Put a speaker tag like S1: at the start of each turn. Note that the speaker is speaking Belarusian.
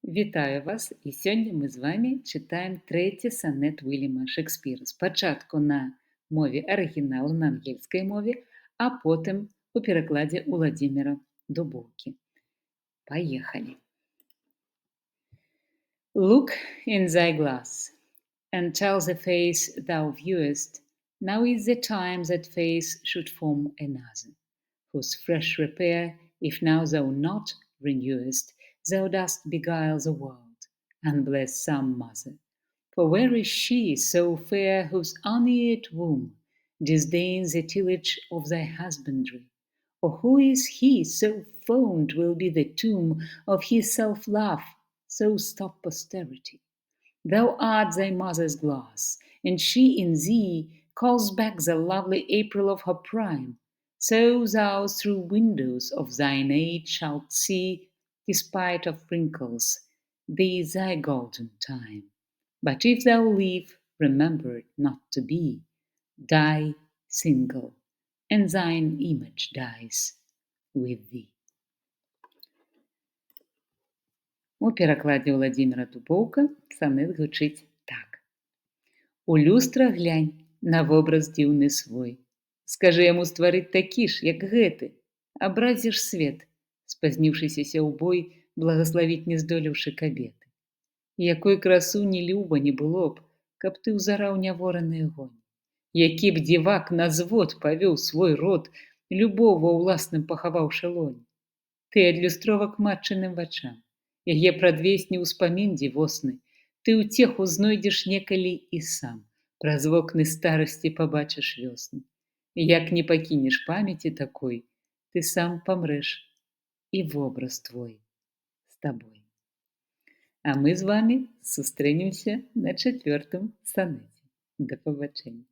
S1: Вітаю вас! І сёння мы з вамі чытаем трэці санет Вільяма Шекспіра. Спачатку на мове арыгіналу на ангельскай мове, а потым у перакладзе Уладзіміра Дубоўкі. Паехалі! Look in thy glass, and tell the face thou viewest, now is the time that face should form another, whose fresh repair, if now thou not renewest, thou dost beguile the world, and bless some mother. For where is she so fair whose unyet womb disdains the tillage of thy husbandry? Or who is he so fond will be the tomb of his self-love, so stop posterity? Thou art thy mother's glass, and she in thee calls back the lovely April of her prime. So thou through windows of thine age shalt see, despite of wrinkles, be thy golden time. But if thou live, remembered not to be, die single, and thine image dies with thee. У перакладзе Уладзіміра Дубоўка санет гучыць так. У люстра глянь на вобраз дзіўны свой. Скажы яму стварыць такі ж, як гэты. Абразіш свет, спазніўшыся ў бой, благаславіць не здолеўшы кабеты. Якой красу ні люба не было б, каб ты ўзараў нявораны огонь. Які б дзівак на звод павёў свой род, любоў ва ўласным пахаваўшы лонь. Ты адлюстровак матчыным вачам. Яе прадвесні ўспамін дзівосны, ты ўцеху знойдзеш некалі і сам, праз вокны старасці пабачыш вёсны. Як не пакінеш памяці такой, ты сам памрэш, і вобраз твой з табой. А мы з вамі сустрэнемся на 4-м санеце. Да пабачэння!